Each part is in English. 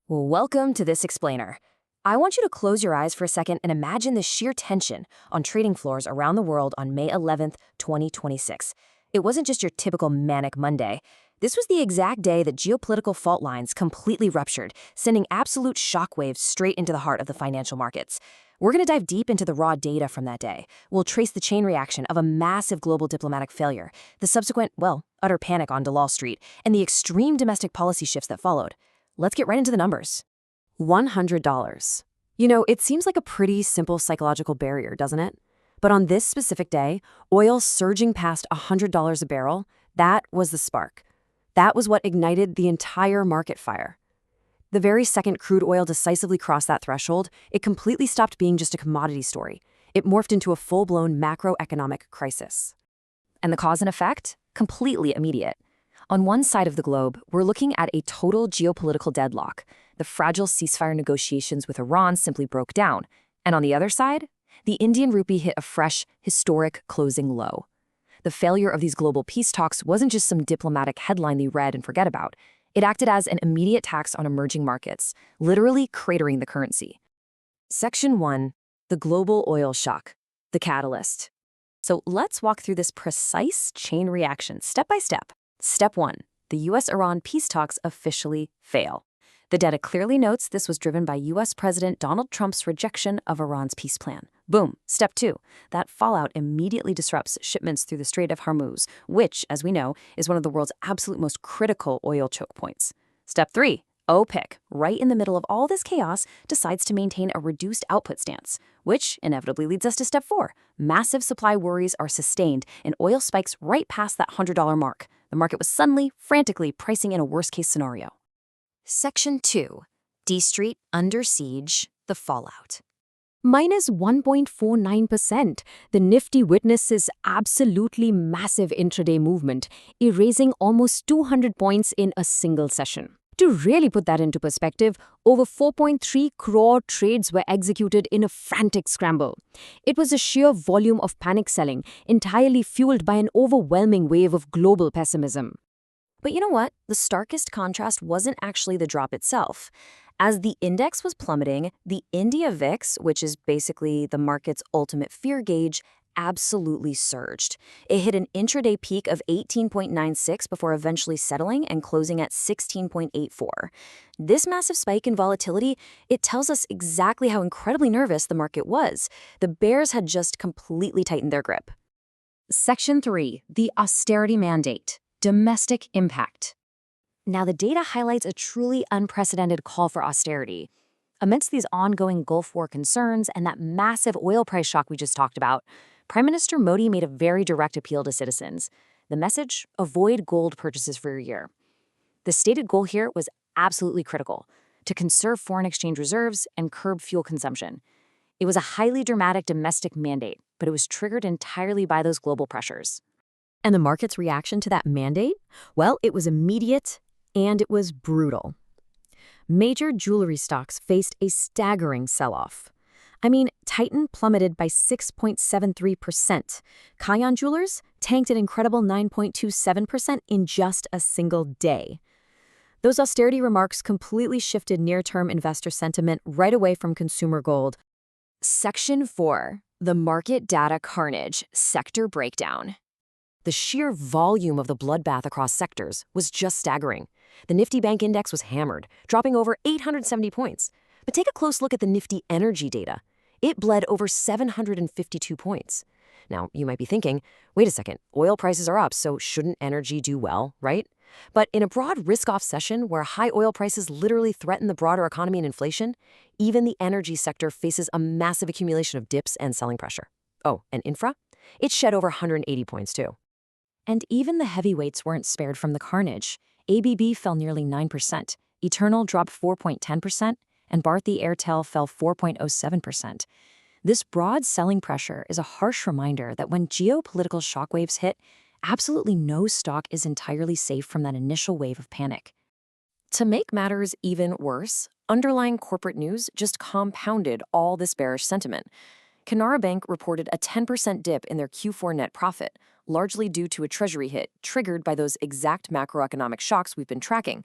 Well, welcome to this explainer. I want you to close your eyes for a second and imagine the sheer tension on trading floors around the world on May 11th, 2026. It wasn't just your typical manic Monday. This was the exact day that geopolitical fault lines completely ruptured, sending absolute shockwaves straight into the heart of the financial markets. We're going to dive deep into the raw data from that day. We'll trace the chain reaction of a massive global diplomatic failure, the subsequent, utter panic on Wall Street, and the extreme domestic policy shifts that followed. Let's get right into the numbers. $100. It seems like a pretty simple psychological barrier, doesn't it? But on this specific day, oil surging past $100 a barrel, that was the spark. That was what ignited the entire market fire. The very second crude oil decisively crossed that threshold, it completely stopped being just a commodity story. It morphed into a full-blown macroeconomic crisis. And the cause and effect? Completely immediate. On one side of the globe, we're looking at a total geopolitical deadlock. The fragile ceasefire negotiations with Iran simply broke down. And on the other side, the Indian rupee hit a fresh, historic closing low. The failure of these global peace talks wasn't just some diplomatic headline they read and forget about. It acted as an immediate tax on emerging markets, literally cratering the currency. Section 1. The global oil shock. The catalyst. So let's walk through this precise chain reaction step by step. Step 1. The U.S.-Iran peace talks officially fail. The data clearly notes this was driven by U.S. President Donald Trump's rejection of Iran's peace plan. Boom. Step 2. That fallout immediately disrupts shipments through the Strait of Hormuz, which, as we know, is one of the world's absolute most critical oil choke points. Step 3. OPEC, right in the middle of all this chaos, decides to maintain a reduced output stance, which inevitably leads us to Step 4. Massive supply worries are sustained, and oil spikes right past that $100 mark. The market was suddenly, frantically pricing in a worst-case scenario. Section 2. D Street under siege, the fallout. Minus 1.49%. The Nifty witnesses absolutely massive intraday movement, erasing almost 200 points in a single session. To really put that into perspective, over 4.3 crore trades were executed in a frantic scramble. It was a sheer volume of panic selling, entirely fueled by an overwhelming wave of global pessimism. But you know what? The starkest contrast wasn't actually the drop itself. As the index was plummeting, the India VIX, which is basically the market's ultimate fear gauge, absolutely surged. It hit an intraday peak of 18.96 before eventually settling and closing at 16.84. This massive spike in volatility, it tells us exactly how incredibly nervous the market was. The bears had just completely tightened their grip. Section 3. The austerity mandate. Domestic impact. Now, the data highlights a truly unprecedented call for austerity. Amidst these ongoing Gulf War concerns and that massive oil price shock we just talked about, Prime Minister Modi made a very direct appeal to citizens. The message: avoid gold purchases for your year. The stated goal here was absolutely critical: to conserve foreign exchange reserves and curb fuel consumption. It was a highly dramatic domestic mandate, but it was triggered entirely by those global pressures. And the market's reaction to that mandate? Well, it was immediate and it was brutal. Major jewelry stocks faced a staggering sell-off. Titan plummeted by 6.73%. Kion Jewelers tanked an incredible 9.27% in just a single day. Those austerity remarks completely shifted near-term investor sentiment right away from consumer gold. Section 4. The market data carnage, sector breakdown. The sheer volume of the bloodbath across sectors was just staggering. The Nifty Bank Index was hammered, dropping over 870 points. But take a close look at the Nifty Energy data. It bled over 752 points. Now, you might be thinking, wait a second, oil prices are up, so shouldn't energy do well, right? But in a broad risk-off session where high oil prices literally threaten the broader economy and inflation, even the energy sector faces a massive accumulation of dips and selling pressure. Oh, and infra? It shed over 180 points too. And even the heavyweights weren't spared from the carnage. ABB fell nearly 9%, Eternal dropped 4.10%, and Bharti Airtel fell 4.07%. This broad selling pressure is a harsh reminder that when geopolitical shockwaves hit, absolutely no stock is entirely safe from that initial wave of panic. To make matters even worse, underlying corporate news just compounded all this bearish sentiment. Canara Bank reported a 10% dip in their Q4 net profit, largely due to a treasury hit triggered by those exact macroeconomic shocks we've been tracking.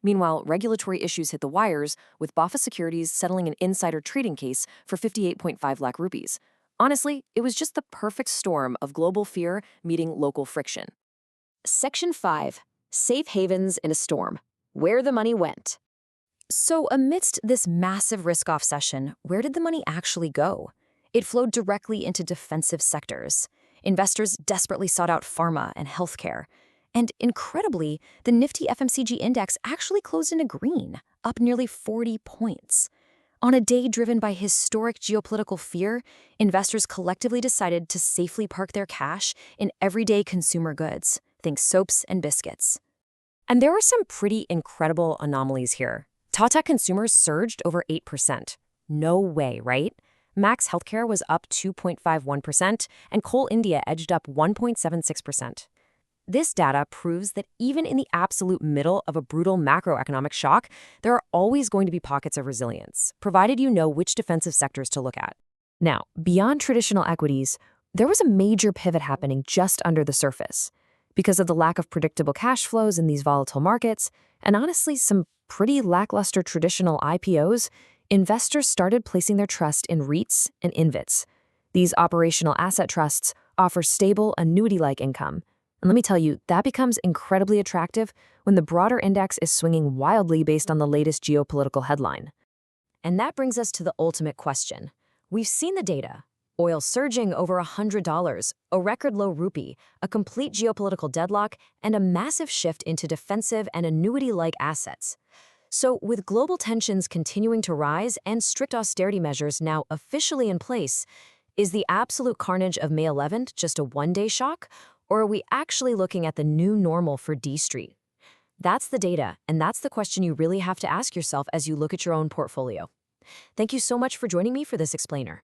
Meanwhile, regulatory issues hit the wires, with BofA Securities settling an insider trading case for 58.5 lakh rupees. Honestly, it was just the perfect storm of global fear meeting local friction. Section 5. Safe Havens in a Storm. Where the Money Went. So amidst this massive risk-off session, where did the money actually go? It flowed directly into defensive sectors. Investors desperately sought out pharma and healthcare. And incredibly, the Nifty FMCG index actually closed in a green, up nearly 40 points. On a day driven by historic geopolitical fear, investors collectively decided to safely park their cash in everyday consumer goods, think soaps and biscuits. And there were some pretty incredible anomalies here. Tata consumers surged over 8%. No way, right? Max Healthcare was up 2.51%, and Coal India edged up 1.76%. This data proves that even in the absolute middle of a brutal macroeconomic shock, there are always going to be pockets of resilience, provided you know which defensive sectors to look at. Now, beyond traditional equities, there was a major pivot happening just under the surface. Because of the lack of predictable cash flows in these volatile markets, and honestly some pretty lackluster traditional IPOs, investors started placing their trust in REITs and InvITs. These operational asset trusts offer stable, annuity-like income. And let me tell you, that becomes incredibly attractive when the broader index is swinging wildly based on the latest geopolitical headline. And that brings us to the ultimate question. We've seen the data. Oil surging over $100, a record low rupee, a complete geopolitical deadlock, and a massive shift into defensive and annuity-like assets. So, with global tensions continuing to rise and strict austerity measures now officially in place, is the absolute carnage of May 11th just a one-day shock, or are we actually looking at the new normal for D Street? That's the data, and that's the question you really have to ask yourself as you look at your own portfolio. Thank you so much for joining me for this explainer.